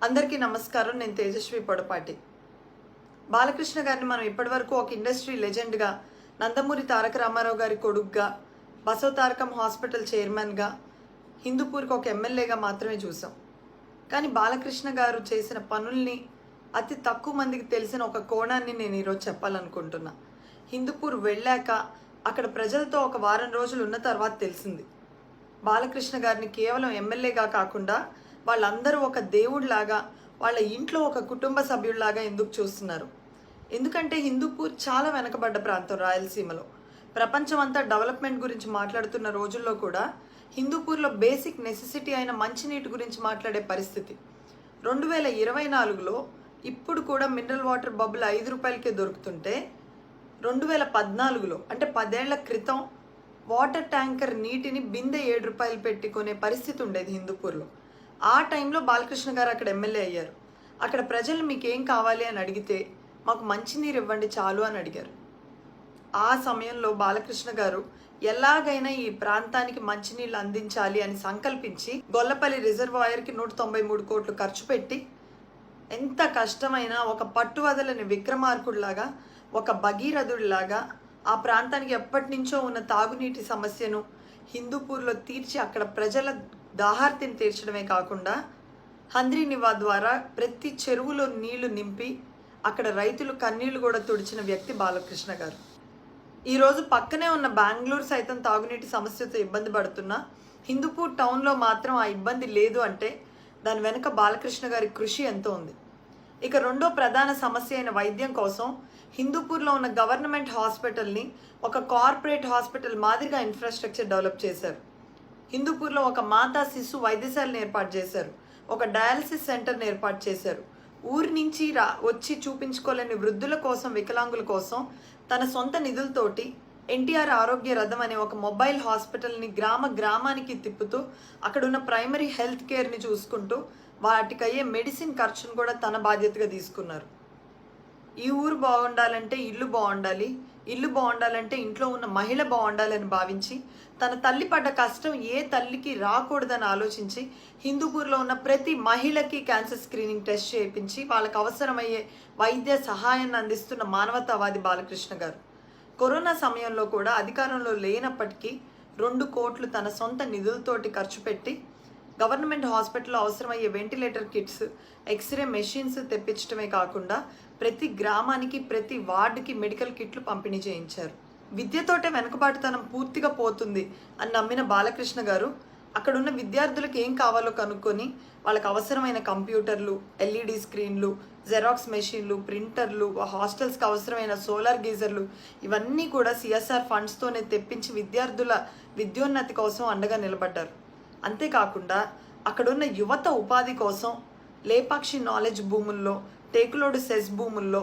అందరికీ నమస్కారం. నేను తేజస్వి పొడపాటి. బాలకృష్ణ గారిని మనం ఇప్పటివరకు ఒక ఇండస్ట్రీ లెజెండ్గా, నందమూరి తారక రామారావు గారి కొడుకుగా, బసవ తారకం హాస్పిటల్ చైర్మన్గా, హిందూపూర్కి ఒక ఎమ్మెల్యేగా మాత్రమే చూసాం. కానీ బాలకృష్ణ గారు చేసిన పనుల్ని అతి తక్కువ మందికి తెలిసిన ఒక కోణాన్ని నేను ఈరోజు చెప్పాలనుకుంటున్నా. హిందూపూర్ వెళ్ళాక అక్కడ ప్రజలతో ఒక వారం రోజులు ఉన్న తర్వాత తెలిసింది బాలకృష్ణ గారిని కేవలం ఎమ్మెల్యేగా కాకుండా వాళ్ళందరూ ఒక దేవుడిలాగా, వాళ్ళ ఇంట్లో ఒక కుటుంబ సభ్యుల్లాగా ఎందుకు చూస్తున్నారు. ఎందుకంటే హిందూపూర్ చాలా వెనకబడ్డ ప్రాంతం రాయలసీమలో. ప్రపంచం అంతా డెవలప్మెంట్ గురించి మాట్లాడుతున్న రోజుల్లో కూడా హిందూపూర్లో బేసిక్ నెసెసిటీ అయిన మంచినీటి గురించి మాట్లాడే పరిస్థితి. 2024లో ఇప్పుడు కూడా మినరల్ వాటర్ బబుల్ 5 రూపాయలకే దొరుకుతుంటే 2014లో అంటే 10 ఏళ్ల క్రితం వాటర్ ట్యాంకర్ నీటిని బిందె 7 రూపాయలు పెట్టుకునే పరిస్థితి ఉండేది హిందూపూర్లో. ఆ టైంలో బాలకృష్ణ గారు అక్కడ ఎమ్మెల్యే అయ్యారు. అక్కడ ప్రజలు మీకేం కావాలి అని అడిగితే మాకు మంచినీరు ఇవ్వండి చాలు అని అడిగారు. ఆ సమయంలో బాలకృష్ణ గారు ఎలాగైనా ఈ ప్రాంతానికి మంచినీళ్ళు అందించాలి అని సంకల్పించి గొల్లపల్లి రిజర్వాయర్కి 193 కోట్లు ఖర్చు పెట్టి, ఎంత కష్టమైనా ఒక పట్టువదలని విక్రమార్కుడిలాగా, ఒక భగీరథుడిలాగా ఆ ప్రాంతానికి ఎప్పటి నుంచో ఉన్న తాగునీటి సమస్యను హిందూపూర్లో తీర్చి అక్కడ ప్రజల దాహార్తిని తీర్చడమే కాకుండా హంద్రీనివా ద్వారా ప్రతి చెరువులో నీళ్లు నింపి అక్కడ రైతులు కన్నీళ్లు కూడా తుడిచిన వ్యక్తి బాలకృష్ణ గారు. ఈరోజు పక్కనే ఉన్న బెంగళూరు సైతం తాగునీటి సమస్యతో ఇబ్బంది పడుతున్నా హిందూపూర్ టౌన్లో మాత్రం ఆ ఇబ్బంది లేదు అంటే దాని వెనుక బాలకృష్ణ గారి కృషి ఎంతో ఉంది. ఇక రెండో ప్రధాన సమస్య అయిన వైద్యం కోసం హిందూపూర్లో ఉన్న గవర్నమెంట్ హాస్పిటల్ని ఒక కార్పొరేట్ హాస్పిటల్ మాదిరిగా ఇన్ఫ్రాస్ట్రక్చర్ డెవలప్ చేశారు. హిందూపూర్లో ఒక మాతా శిశు వైద్యశాలను ఏర్పాటు చేశారు. ఒక డయాలసిస్ సెంటర్ని ఏర్పాటు చేశారు. ఊరి నుంచి వచ్చి చూపించుకోలేని వృద్ధుల కోసం, వికలాంగుల కోసం తన సొంత నిధులతోటి ఎన్టీఆర్ ఆరోగ్య రథం అనే ఒక మొబైల్ హాస్పిటల్ని గ్రామానికి తిప్పుతూ అక్కడున్న ప్రైమరీ హెల్త్ కేర్ని చూసుకుంటూ వాటికయ్యే మెడిసిన్ ఖర్చును కూడా తన బాధ్యతగా తీసుకున్నారు. ఈ ఊరు బాగుండాలంటే ఇల్లు బాగుండాలి, ఇల్లు బాగుండాలంటే ఇంట్లో ఉన్న మహిళ బాగుండాలని భావించి తన తల్లి పడ్డ కష్టం ఏ తల్లికి రాకూడదని ఆలోచించి హిందూపూర్లో ఉన్న ప్రతి మహిళకి క్యాన్సర్ స్క్రీనింగ్ టెస్ట్ చేయించి వాళ్ళకు అవసరమయ్యే వైద్య సహాయాన్ని అందిస్తున్న మానవతావాది బాలకృష్ణ గారు. కరోనా సమయంలో కూడా అధికారంలో లేనప్పటికీ 2 కోట్లు తన సొంత నిధులతోటి ఖర్చు పెట్టి గవర్నమెంట్ హాస్పిటల్లో అవసరమయ్యే వెంటిలేటర్ కిట్స్, ఎక్స్రే మెషిన్స్ తెప్పించడమే కాకుండా ప్రతి గ్రామానికి, ప్రతి వార్డుకి మెడికల్ కిట్లు పంపిణీ చేయించారు. విద్యతోటే వెనుకబాటుతనం పూర్తిగా పోతుంది అని నమ్మిన బాలకృష్ణ గారు అక్కడున్న విద్యార్థులకు ఏం కావాలో కనుక్కొని వాళ్ళకి అవసరమైన కంప్యూటర్లు, LED స్క్రీన్లు, జెరాక్స్ మెషిన్లు, ప్రింటర్లు, హాస్టల్స్కి అవసరమైన సోలార్ గీజర్లు ఇవన్నీ కూడా CSR ఫండ్స్తోనే తెప్పించి విద్యార్థుల విద్యోన్నతి కోసం అండగా నిలబడ్డారు. అంతేకాకుండా అక్కడున్న యువత ఉపాధి కోసం లేపాక్షి నాలెడ్జ్ భూముల్లో, టేకులోడు సెస్ భూముల్లో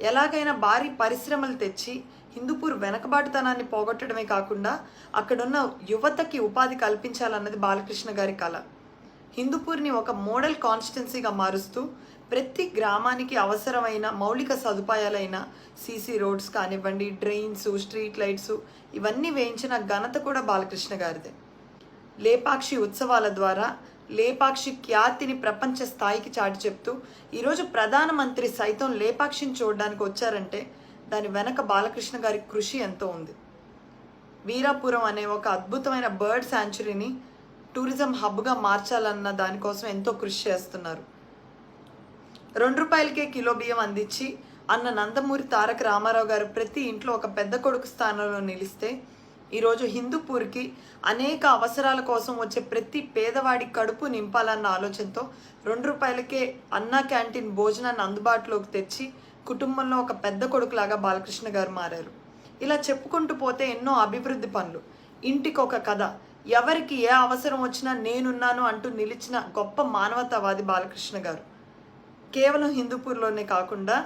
ఎలాగైనా భారీ పరిశ్రమలు తెచ్చి హిందూపూర్ వెనకబాటుతనాన్ని పోగొట్టడమే కాకుండా అక్కడున్న యువతకి ఉపాధి కల్పించాలన్నది బాలకృష్ణ గారి కళ. హిందూపూర్ని ఒక మోడల్ కాన్స్టిట్యున్సీగా మారుస్తూ ప్రతి గ్రామానికి అవసరమైన మౌలిక సదుపాయాలైన CC రోడ్స్ కానివ్వండి, డ్రైన్స్, స్ట్రీట్ లైట్స్ ఇవన్నీ వేయించిన ఘనత కూడా బాలకృష్ణ గారిదే. లేపాక్షి ఉత్సవాల ద్వారా లేపాక్షి ఖ్యాతిని ప్రపంచ స్థాయికి చాటి చెప్తూ ఈరోజు ప్రధానమంత్రి సైతం లేపాక్షిని చూడడానికి వచ్చారంటే దాని వెనక బాలకృష్ణ గారి కృషి ఎంతో ఉంది. వీరాపురం అనే ఒక అద్భుతమైన బర్డ్ శాంచురీని టూరిజం హబ్గా మార్చాలన్న దానికోసం ఎంతో కృషి చేస్తున్నారు. 2 రూపాయలకే కిలో బియ్యం అందించి అన్న నందమూరి తారక రామారావు గారు ప్రతి ఇంట్లో ఒక పెద్ద కొడుకు స్థానంలో నిలిస్తే ఈరోజు హిందూపూర్కి అనేక అవసరాల కోసం వచ్చే ప్రతి పేదవాడి కడుపు నింపాలన్న ఆలోచనతో 2 రూపాయలకే అన్నా క్యాంటీన్ భోజనాన్ని అందుబాటులోకి తెచ్చి కుటుంబంలో ఒక పెద్ద కొడుకులాగా బాలకృష్ణ గారు మారారు. ఇలా చెప్పుకుంటూ పోతే ఎన్నో అభివృద్ధి పనులు, ఇంటికి ఒక కథ, ఎవరికి ఏ అవసరం వచ్చినా నేనున్నాను అంటూ నిలిచిన గొప్ప మానవతావాది బాలకృష్ణ గారు. కేవలం హిందూపూర్లోనే కాకుండా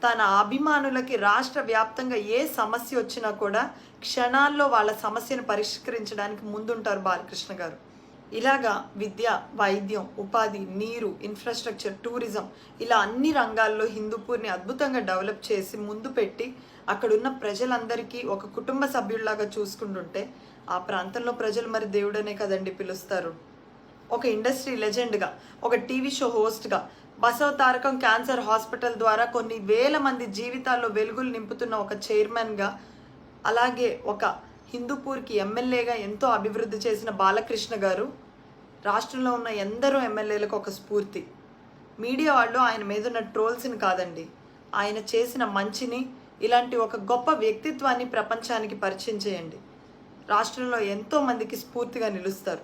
తన అభిమానులకి రాష్ట్ర వ్యాప్తంగా ఏ సమస్య వచ్చినా కూడా క్షణాల్లో వాళ్ళ సమస్యను పరిష్కరించడానికి ముందుంటారు బాలకృష్ణ గారు. ఇలాగా విద్య, వైద్యం, ఉపాధి, నీరు, ఇన్ఫ్రాస్ట్రక్చర్, టూరిజం ఇలా అన్ని రంగాల్లో హిందూపూర్ని అద్భుతంగా డెవలప్ చేసి ముందు పెట్టి అక్కడున్న ప్రజలందరికీ ఒక కుటుంబ సభ్యుల్లాగా చూసుకుంటుంటే ఆ ప్రాంతంలో ప్రజలు మరి దేవుడనే కదండి పిలుస్తారు. ఒక ఇండస్ట్రీ లెజెండ్గా, ఒక టీవీ షో హోస్ట్గా, బసవ తారకం క్యాన్సర్ హాస్పిటల్ ద్వారా కొన్ని వేల మంది జీవితాల్లో వెలుగులు నింపుతున్న ఒక చైర్మన్గా, అలాగే ఒక హిందూపూర్కి ఎమ్మెల్యేగా ఎంతో అభివృద్ధి చేసిన బాలకృష్ణ గారు రాష్ట్రంలో ఉన్న ఎందరో ఎమ్మెల్యేలకు ఒక స్ఫూర్తి. మీడియా వాళ్ళు ఆయన మీద ఉన్న ట్రోల్స్ని కాదండి, ఆయన చేసిన మంచిని, ఇలాంటి ఒక గొప్ప వ్యక్తిత్వాన్ని ప్రపంచానికి పరిచయం చేయండి. రాష్ట్రంలో ఎంతో మందికి స్ఫూర్తిగా నిలుస్తారు.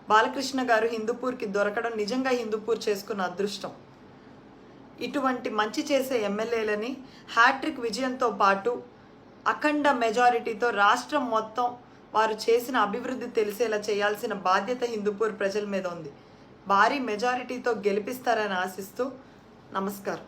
బాలకృష్ణ గారు హిందూపూర్కి దొరకడం నిజంగా హిందూపూర్ చేసుకున్న అదృష్టం. ఇటువంటి మంచి చేసే ఎమ్మెల్యేలని హ్యాట్రిక్ విజయంతో పాటు అఖండ మెజారిటీతో రాష్ట్రం మొత్తం వారు చేసిన అభివృద్ధి తెలిసేలా చేయాల్సిన బాధ్యత హిందూపూర్ ప్రజల మీద ఉంది. భారీ మెజారిటీతో గెలిపిస్తారని ఆశిస్తూ నమస్కారం.